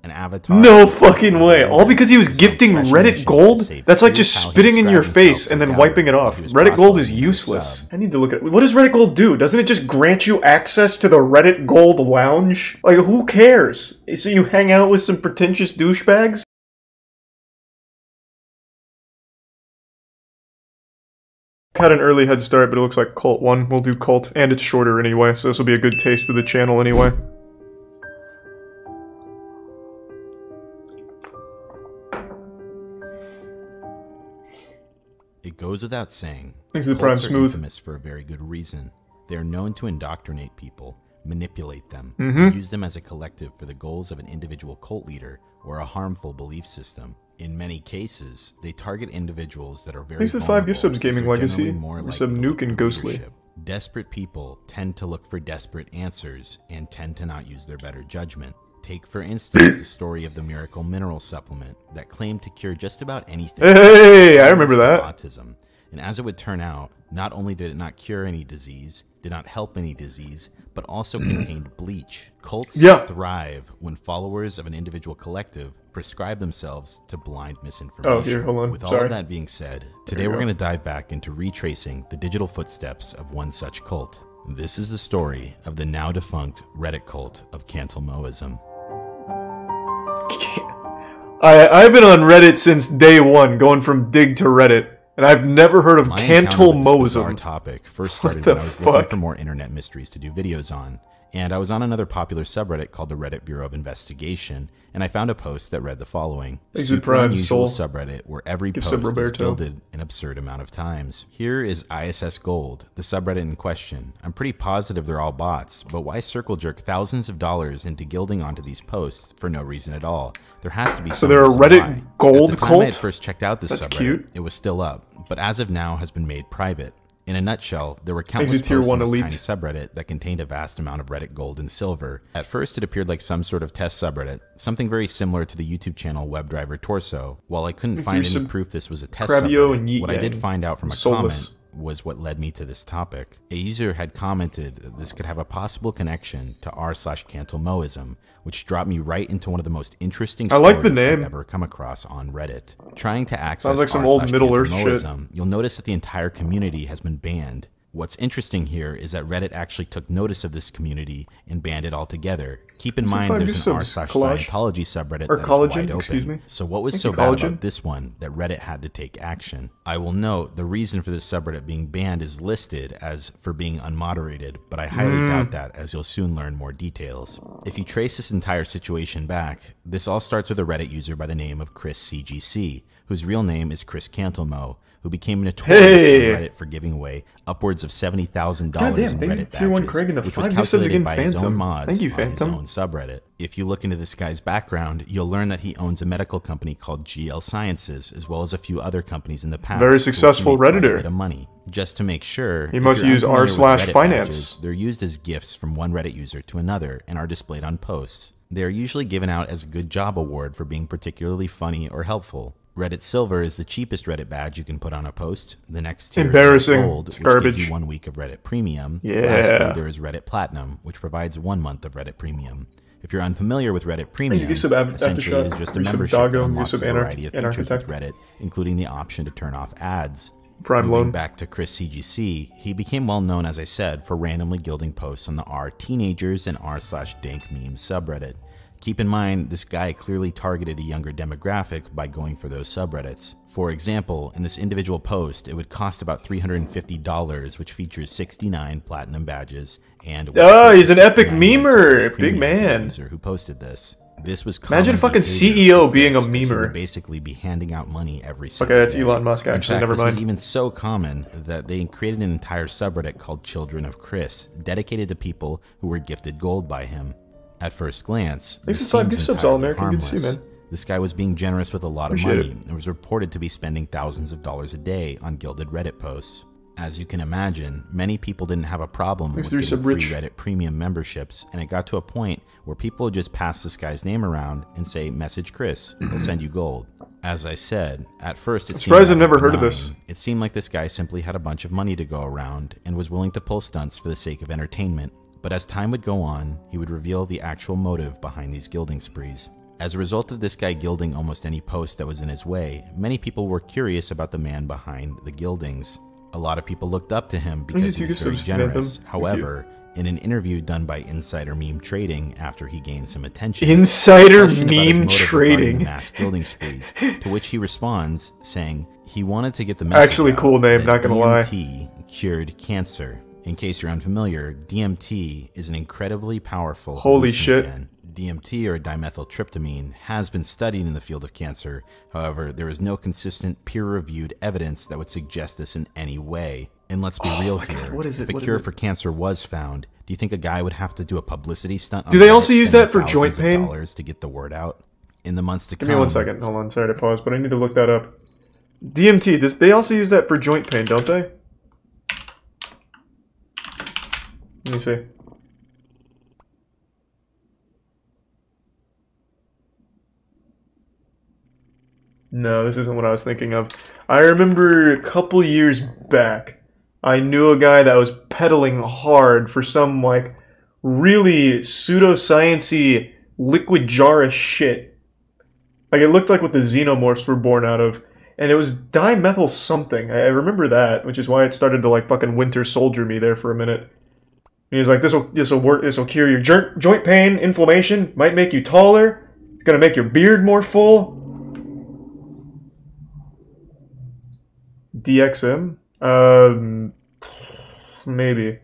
an avatar. No fucking way. All because he was gifting Reddit gold? That's like just spitting in your face and then wiping it off. Reddit gold is useless. I need to look at it. What does Reddit gold do? Doesn't it just grant you access to the Reddit gold lounge? Like, who cares? So you hang out with some pretentious douchebags? Had an early head start, but it looks like Cult 1. We'll do Cult, and it's shorter anyway, so this will be a good taste of the channel anyway. It goes without saying, Thanks to the Prime cults are Smooth. infamous for a very good reason. They are known to indoctrinate people, manipulate them, Mm-hmm. and use them as a collective for the goals of an individual cult leader or a harmful belief system. In many cases, they target individuals that are very Thanks to the 5 gift subs, vulnerable, Gaming because they're Legacy. generally more We sub likely to Nuke and look for Ghostly. leadership. Desperate people tend to look for desperate answers and tend to not use their better judgment. Take, for instance, the story of the miracle mineral supplement that claimed to cure just about anything. Hey, I remember that. Autism. And as it would turn out, not only did it not cure any disease, did not help any disease, but also contained bleach. Cults thrive when followers of an individual collective prescribe themselves to blind misinformation. Oh, here, hold on. With all Sorry. of that being said, today we're going to dive back into retracing the digital footsteps of one such cult. This is the story of the now defunct Reddit cult of Cantelmoism. I've been on Reddit since day one, going from Dig to Reddit, and I've never heard of Cantelmoism. Our topic first started when I was looking for more internet mysteries to do videos on, and I was on another popular subreddit called the Reddit Bureau of Investigation, and I found a post that read the following: super unusual subreddit where every post is gilded an absurd amount of times. Here is ISS Gold, the subreddit in question. I'm pretty positive they're all bots, but why circle jerk thousands of dollars into gilding onto these posts for no reason at all? There has to be some they're a Reddit why. gold At the time cult? I had first checked out this subreddit, cute. It was still up, but as of now has been made private. In a nutshell, there were countless Tier posts 1 on this elite. tiny subreddit that contained a vast amount of Reddit gold and silver. At first, it appeared like some sort of test subreddit, something very similar to the YouTube channel WebDriver Torso. While I couldn't find any proof this was a test subreddit, what I did find out from a comment was what led me to this topic. A user had commented that this could have a possible connection to r/Cantelmoism, which dropped me right into one of the most interesting stories I've ever come across on Reddit. Trying to access sounds like some old Middle Earth shit. You'll notice that the entire community has been banned. What's interesting here is that Reddit actually took notice of this community and banned it altogether. Keep in mind there's an r/Scientology subreddit that is wide open. So what was so bad about this one that Reddit had to take action? I will note the reason for this subreddit being banned is listed as for being unmoderated, but I highly doubt that, as you'll soon learn more details. If you trace this entire situation back, this all starts with a Reddit user by the name of ChrisCGC, whose real name is Chris Cantelmo, who became notorious on Reddit for giving away upwards of $70,000 in Reddit badges, which was calculated by his own mods on his own subreddit. If you look into this guy's background, you'll learn that he owns a medical company called GL Sciences, as well as a few other companies in the past. Very successful Redditor. A bit of money. Just to make sure, he must use r/finance. They're used as gifts from one Reddit user to another and are displayed on posts. They are usually given out as a good job award for being particularly funny or helpful. Reddit Silver is the cheapest Reddit badge you can put on a post. The next tier is Gold, which gives you 1 week of Reddit Premium. Lastly, there is Reddit Platinum, which provides 1 month of Reddit Premium. If you're unfamiliar with Reddit Premium, essentially it is just a membership that unlocks a variety of features with Reddit, including the option to turn off ads. Moving back to ChrisCGC, he became well known, as I said, for randomly gilding posts on the r/teenagers and r/dank memes subreddit. Keep in mind, this guy clearly targeted a younger demographic by going for those subreddits. For example, in this individual post, it would cost about $350, which features 69 platinum badges, and he's an epic memer, big man. User who posted this. This was imagine fucking CEO being a memer. Basically, be handing out money every single day. Okay, that's day. Elon Musk. Actually, never mind. This was even so common that they created an entire subreddit called Children of Chris, dedicated to people who were gifted gold by him. At first glance, this seems entirely harmless. This guy was being generous with a lot of money and was reported to be spending thousands of dollars a day on gilded Reddit posts. As you can imagine, many people didn't have a problem with getting free Reddit Premium memberships, and it got to a point where people would just pass this guy's name around and say, "Message Chris, he'll send you gold." As I said, at first it seemed I've never heard of this. It seemed like this guy simply had a bunch of money to go around and was willing to pull stunts for the sake of entertainment. But as time would go on, he would reveal the actual motive behind these gilding sprees. As a result of this guy gilding almost any post that was in his way, many people were curious about the man behind the gildings. A lot of people looked up to him because he was very generous. However, in an interview done by Insider Meme Trading after he gained some attention, Insider Meme Trading, the mass gilding sprees, to which he responds saying he wanted to get the message actually cool name, not gonna lie. DMT cured cancer. In case you're unfamiliar, DMT is an incredibly powerful holy shit. DMT, or dimethyltryptamine, has been studied in the field of cancer. However, there is no consistent peer-reviewed evidence that would suggest this in any way. And let's be real here. God, what is it? If a cure for cancer was found, do you think a guy would have to do a publicity stunt? Do they also use that for joint pain? To get the word out in the months to come. Give me 1 second. Hold on. Sorry to pause, but I need to look that up. DMT. They also use that for joint pain, don't they? Let me see. No, this isn't what I was thinking of. I remember a couple years back, I knew a guy that was pedaling hard for some, like, really pseudoscience-y liquid jar-ish shit. Like, it looked like what the xenomorphs were born out of. And it was dimethyl something. I remember that, which is why it started to, like, fucking Winter Soldier me there for a minute. And he was like, this'll work, this'll cure your joint pain, inflammation, might make you taller, it's gonna make your beard more full. DXM? Maybe.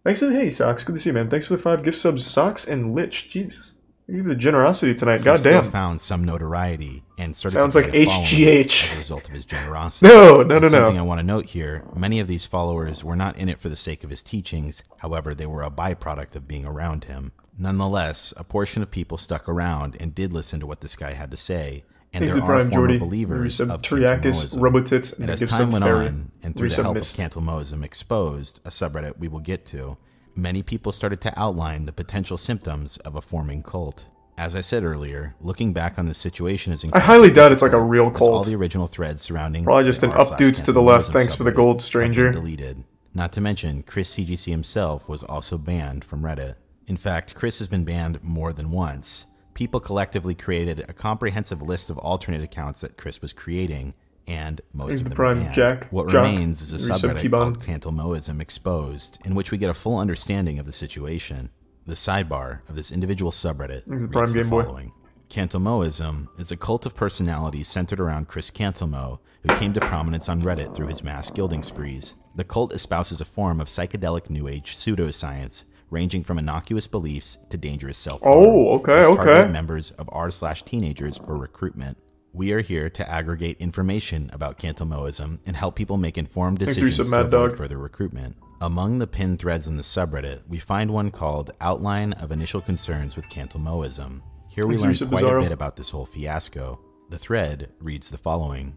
Thanks for the hey, Socks. Good to see you, man. Thanks for the 5 gift subs, Socks and Lich. Jesus. Give you the generosity tonight. Goddamn. He found some notoriety and started sounds to like HGH as a result of his generosity. No. Something I want to note here, many of these followers were not in it for the sake of his teachings. However, they were a byproduct of being around him. Nonetheless, a portion of people stuck around and did listen to what this guy had to say. And there are former believers of Cantalmoism. And as time went on, and through the help of Cantalmoism Exposed, a subreddit we will get to, many people started to outline the potential symptoms of a forming cult. As I said earlier, looking back on this situation is I highly doubt it's like a real cult. All the original threads surrounding probably just an updudes to the left. Thanks for the gold, stranger. Deleted. Not to mention, Chris CGC himself was also banned from Reddit. In fact, Chris has been banned more than once. People collectively created a comprehensive list of alternate accounts that Chris was creating, and most of them are banned. What remains is a subreddit called Cantalmoism Exposed, in which we get a full understanding of the situation. The sidebar of this individual subreddit reads the following. Cantalmoism is a cult of personalities centered around Chris Cantalmo, who came to prominence on Reddit through his mass gilding sprees. The cult espouses a form of psychedelic New Age pseudoscience, ranging from innocuous beliefs to dangerous self-harm. Oh, okay. Members of r/teenagers for recruitment. We are here to aggregate information about Cantalmoism and help people make informed decisions to avoid further recruitment. Among the pinned threads in the subreddit, we find one called Outline of Initial Concerns with Cantalmoism. Here we learn quite a bit about this whole fiasco. The thread reads the following.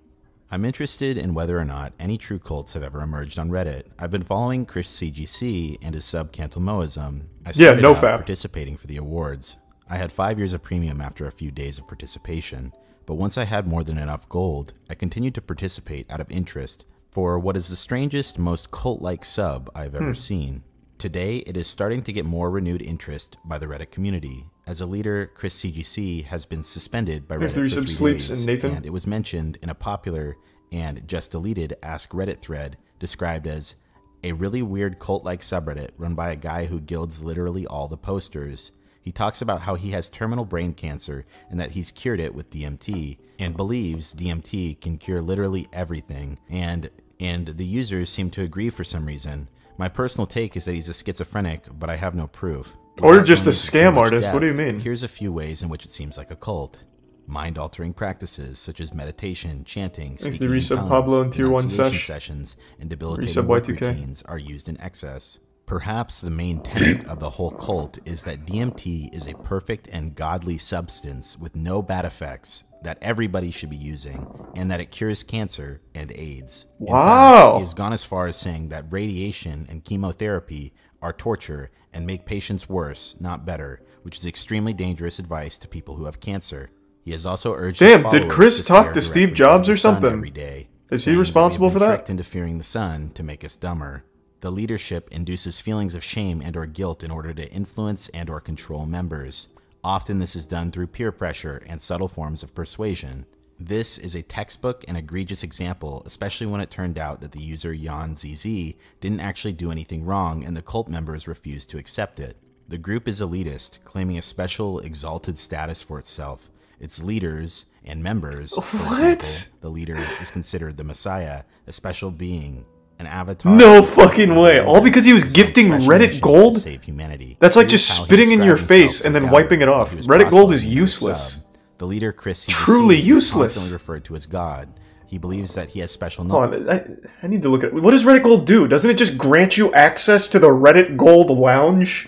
I'm interested in whether or not any true cults have ever emerged on Reddit. I've been following Chris CGC and his sub Cantalmoism. I started out participating for the awards. I had 5 years of premium after a few days of participation, but once I had more than enough gold, I continued to participate out of interest for what is the strangest, most cult-like sub I've ever seen. Today, it is starting to get more renewed interest by the Reddit community. As a leader, Chris CGC has been suspended by Reddit for 3 days, and it was mentioned in a popular and just deleted Ask Reddit thread described as a really weird cult-like subreddit run by a guy who gilds literally all the posters. He talks about how he has terminal brain cancer and that he's cured it with DMT, and believes DMT can cure literally everything, and the users seem to agree for some reason. My personal take is that he's a schizophrenic, but I have no proof. Or just a scam artist, what do you mean? Here's a few ways in which it seems like a cult. Mind-altering practices such as meditation, chanting, speaking in tongues, renunciation sessions, and debilitating work routines are used in excess. Perhaps the main tenet of the whole cult is that DMT is a perfect and godly substance with no bad effects that everybody should be using, and that it cures cancer and AIDS. Wow! In fact, he has gone as far as saying that radiation and chemotherapy are torture and make patients worse, not better, which is extremely dangerous advice to people who have cancer. He has also urged his followers did Chris talk to Steve Jobs or something? Every day, is he responsible for that? Tricked into fearing the sun to make us dumber. The leadership induces feelings of shame and or guilt in order to influence and or control members. Often this is done through peer pressure and subtle forms of persuasion. This is a textbook and egregious example, especially when it turned out that the user Jan ZZ didn't actually do anything wrong and the cult members refused to accept it. The group is elitist, claiming a special, exalted status for itself. Its leaders and members, for example, the leader is considered the Messiah, a special being, an avatar. No fucking way. All because he was gifting Reddit gold? Save humanity. That's like just spitting in your face and then wiping it off. Reddit gold is useless. The leader, Chris, truly useless. Is constantly referred to as God. He believes that he has special knowledge. Hold on, I need to look at... What does Reddit gold do? Doesn't it just grant you access to the Reddit gold lounge?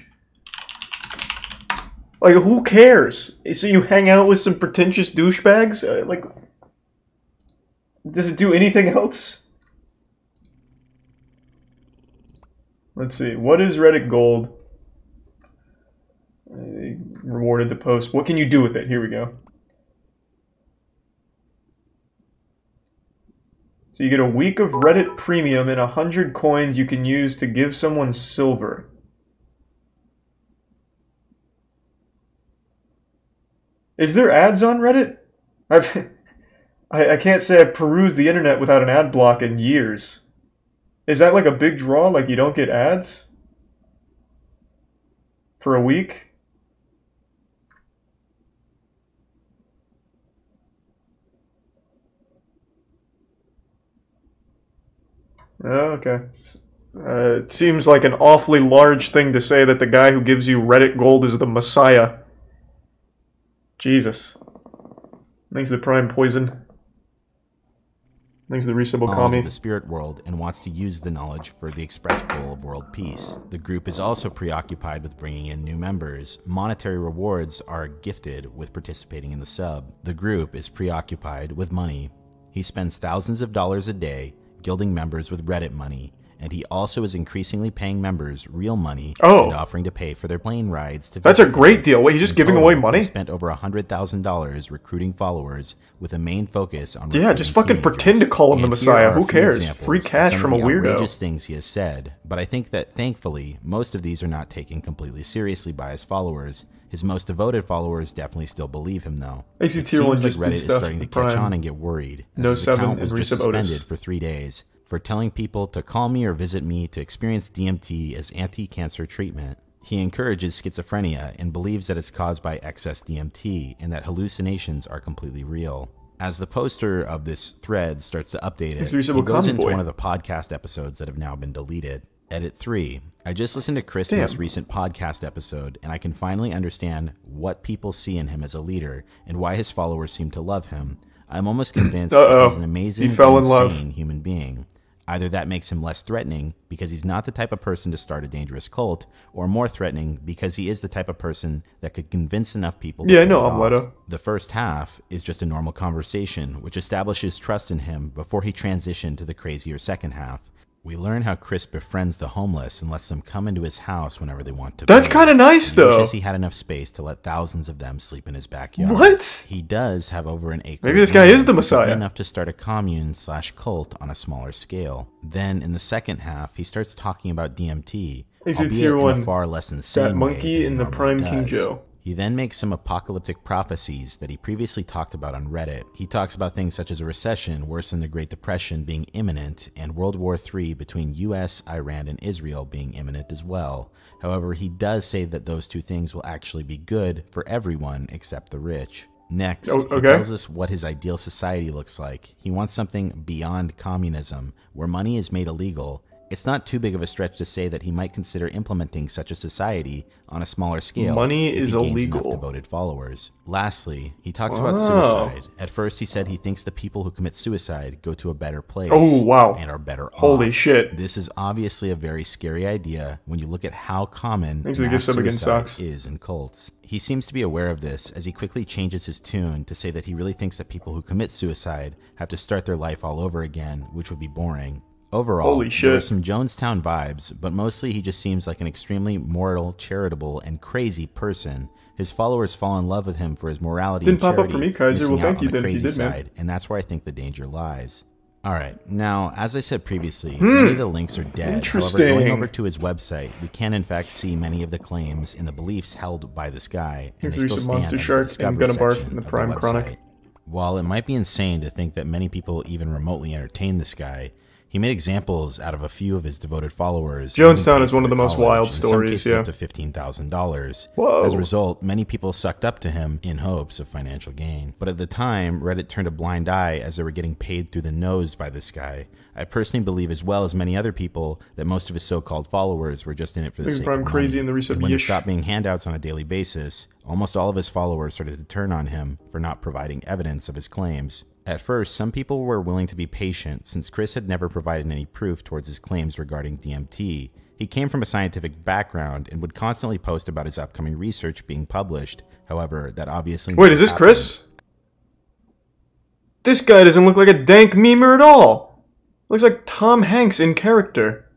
Like, who cares? So you hang out with some pretentious douchebags? Like, does it do anything else? Let's see. What is Reddit gold? Rewarded the post. What can you do with it? Here we go. So you get a week of Reddit Premium and 100 coins you can use to give someone silver. Is there ads on Reddit? I can't say I've perused the internet without an ad block in years. Is that like a big draw? Like you don't get ads? For a week? Oh, okay. It seems like an awfully large thing to say that the guy who gives you Reddit gold is the Messiah. Jesus. Thanks to the prime poison. Thanks to the resubble commie. Of the spirit world and wants to use the knowledge for the express goal of world peace. The group is also preoccupied with bringing in new members. Monetary rewards are gifted with participating in the sub. The group is preoccupied with money. He spends thousands of dollars a day gilding members with Reddit money, and he also is increasingly paying members real money and offering to pay for their plane rides to That's a great deal. Wait, he's just giving away money? He spent over $100,000 recruiting followers with a main focus on just fucking pretend to call him the Messiah. Who cares? Free cash from a weirdo. Outrageous things he has said, but I think that thankfully most of these are not taken completely seriously by his followers. His most devoted followers definitely still believe him, though. It seems like Reddit is starting to catch on and get worried, as his account was just suspended for 3 days for telling people to call me or visit me to experience DMT as anti-cancer treatment. He encourages schizophrenia and believes that it's caused by excess DMT and that hallucinations are completely real. As the poster of this thread starts to update it, he goes into one of the podcast episodes that have now been deleted. Edit 3. I just listened to Chris' most recent podcast episode, and I can finally understand what people see in him as a leader and why his followers seem to love him. I'm almost convinced that he's an amazing, insane human being. Either that makes him less threatening because he's not the type of person to start a dangerous cult, or more threatening because he is the type of person that could convince enough people to pull it off. The first half is just a normal conversation, which establishes trust in him before he transitioned to the crazier second half. We learn how Chris befriends the homeless and lets them come into his house whenever they want to. That's kind of nice, though. He wishes he had enough space to let thousands of them sleep in his backyard. What? He does have over an acre. Maybe this guy is the Messiah. Enough to start a commune/cult on a smaller scale. Then, in the second half, he starts talking about DMT, albeit in a far less insane that monkey way in the Prime King Joe. He then makes some apocalyptic prophecies that he previously talked about on Reddit. He talks about things such as a recession worse than the Great Depression being imminent, and World War III between US, Iran, and Israel being imminent as well. However, he does say that those two things will actually be good for everyone except the rich. Next, he tells us what his ideal society looks like. He wants something beyond communism, where money is made illegal. It's not too big of a stretch to say that he might consider implementing such a society on a smaller scale. Money is illegal. Enough devoted followers. Lastly, he talks about suicide. At first, he said he thinks the people who commit suicide go to a better place. And are better off. Holy shit. This is obviously a very scary idea when you look at how common mass suicide is in cults. He seems to be aware of this as he quickly changes his tune to say that he really thinks that people who commit suicide have to start their life all over again, which would be boring. Overall, there are some Jonestown vibes, but mostly he just seems like an extremely moral, charitable, and crazy person. His followers fall in love with him for his morality and charity, pop up for me, Kaiser. Well, thank you, on the crazy side, and that's where I think the danger lies. Alright, now, as I said previously, many of the links are dead. Interesting. However, going over to his website, we can in fact see many of the claims and the beliefs held by this guy, and they still stand Monster under the Shark discovery and Barf section in the of Prime the Chronic. website. While it might be insane to think that many people even remotely entertain this guy, he made examples out of a few of his devoted followers. Jonestown is one of the most wild in stories, some cases yeah. up to $15,000. Whoa. As a result, many people sucked up to him in hopes of financial gain. But at the time, Reddit turned a blind eye as they were getting paid through the nose by this guy. I personally believe, as well as many other people, that most of his so-called followers were just in it for the sake of money. Crazy in the And when there stopped being handouts on a daily basis, almost all of his followers started to turn on him for not providing evidence of his claims. At first, some people were willing to be patient since Chris had never provided any proof towards his claims regarding DMT. He came from a scientific background and would constantly post about his upcoming research being published. However, that obviously... Wait, is this Chris? This guy doesn't look like a dank memer at all. Looks like Tom Hanks in character.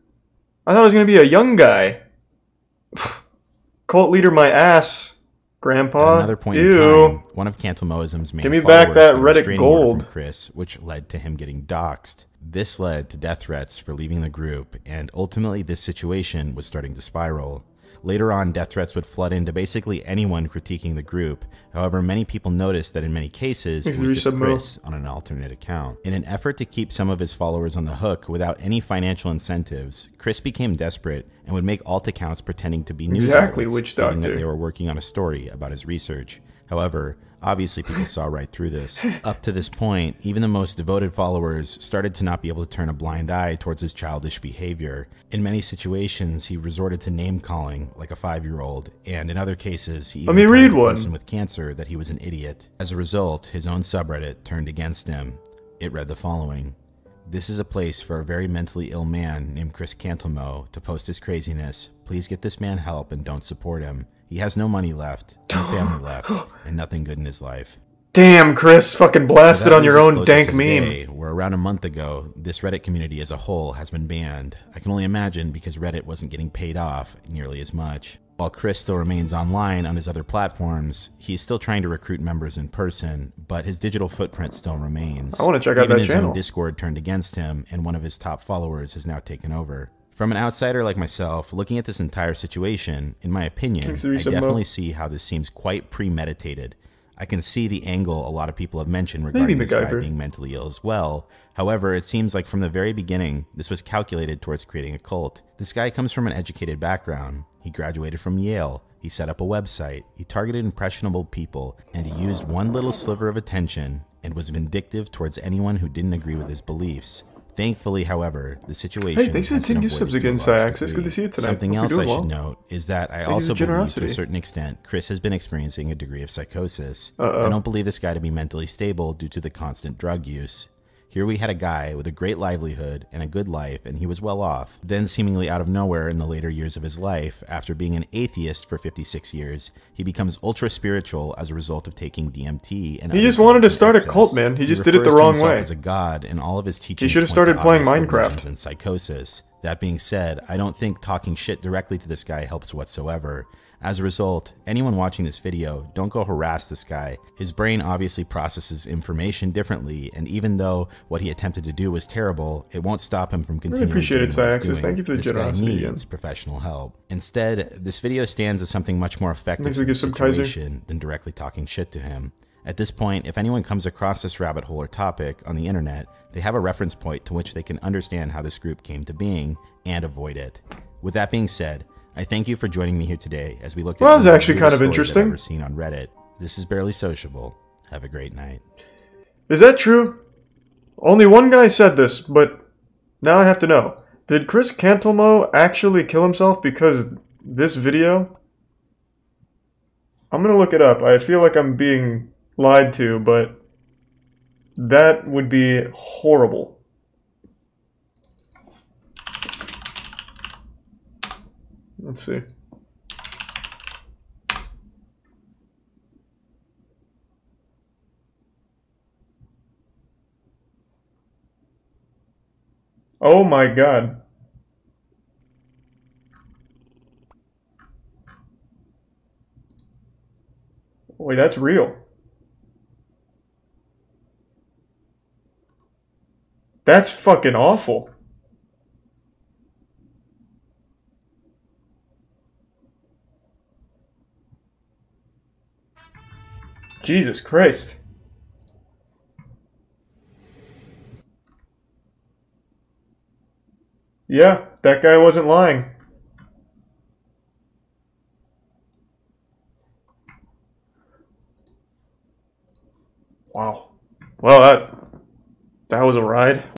I thought it was going to be a young guy. Cult leader my ass. Grandpa. At another point in time, one of Cantalmoism's main Give me followers back that got a Reddit restraining order gold from Chris, which led to him getting doxxed. This led to death threats for leaving the group, and ultimately this situation was starting to spiral. Later on, death threats would flood into basically anyone critiquing the group. However, many people noticed that in many cases, it was just Chris on an alternate account. In an effort to keep some of his followers on the hook without any financial incentives, Chris became desperate and would make alt accounts pretending to be news outlets, stating that they were working on a story about his research. However, obviously people saw right through this. Up to this point, even the most devoted followers started to not be able to turn a blind eye towards his childish behavior. In many situations, he resorted to name-calling like a 5-year-old, and in other cases, he even told a person with cancer that he was an idiot. As a result, his own subreddit turned against him. It read the following: "This is a place for a very mentally ill man named Chris Cantalmo to post his craziness. Please get this man help and don't support him. He has no money left, no family left, and nothing good in his life." Damn, Chris, fucking blasted on your own dank meme. Where around a month ago, this Reddit community as a whole has been banned. I can only imagine because Reddit wasn't getting paid off nearly as much. While Chris still remains online on his other platforms, he's still trying to recruit members in person, but his digital footprint still remains. I want to check out that channel. Even his own Discord turned against him, and one of his top followers has now taken over. From an outsider like myself, looking at this entire situation, in my opinion, I definitely see how this seems quite premeditated. I can see the angle a lot of people have mentioned regarding this guy being mentally ill as well. However, it seems like from the very beginning, this was calculated towards creating a cult. This guy comes from an educated background. He graduated from Yale. He set up a website. He targeted impressionable people, and he used one little sliver of attention and was vindictive towards anyone who didn't agree with his beliefs. Thankfully, however, the situation... Hey, thanks for the 10 new subs again, Cyaxis. Good to see you tonight. Something else I should note is that I also believe, to a certain extent, Chris has been experiencing a degree of psychosis. I don't believe this guy to be mentally stable due to the constant drug use. Here we had a guy with a great livelihood and a good life, and he was well off. Then, seemingly out of nowhere in the later years of his life, after being an atheist for 56 years, he becomes ultra-spiritual as a result of taking DMT. And he just wanted to start a cult, man. He just did it the wrong way. As a god, and all of his teachings he should have started playing Minecraft. And psychosis. That being said, I don't think talking shit directly to this guy helps whatsoever. As a result, anyone watching this video, don't go harass this guy. His brain obviously processes information differently, and even though what he attempted to do was terrible, it won't stop him from continuing doing what he's doing. Thank you for the generosity. This guy needs professional help. Instead, this video stands as something much more effective for the situation than directly talking shit to him. At this point, if anyone comes across this rabbit hole or topic on the internet, they have a reference point to which they can understand how this group came to being and avoid it. With that being said, I thank you for joining me here today as we looked at that was actually kind of interesting. I've ever seen on Reddit. This is Barely Sociable. Have a great night. Is that true? Only one guy said this, but now I have to know. Did Chris Cantalmo actually kill himself because this video? I'm gonna look it up. I feel like I'm being lied to, but that would be horrible. Let's see. Oh my God. Wait, that's real. That's fucking awful. Jesus Christ. Yeah, that guy wasn't lying. Wow. Well, that was a ride.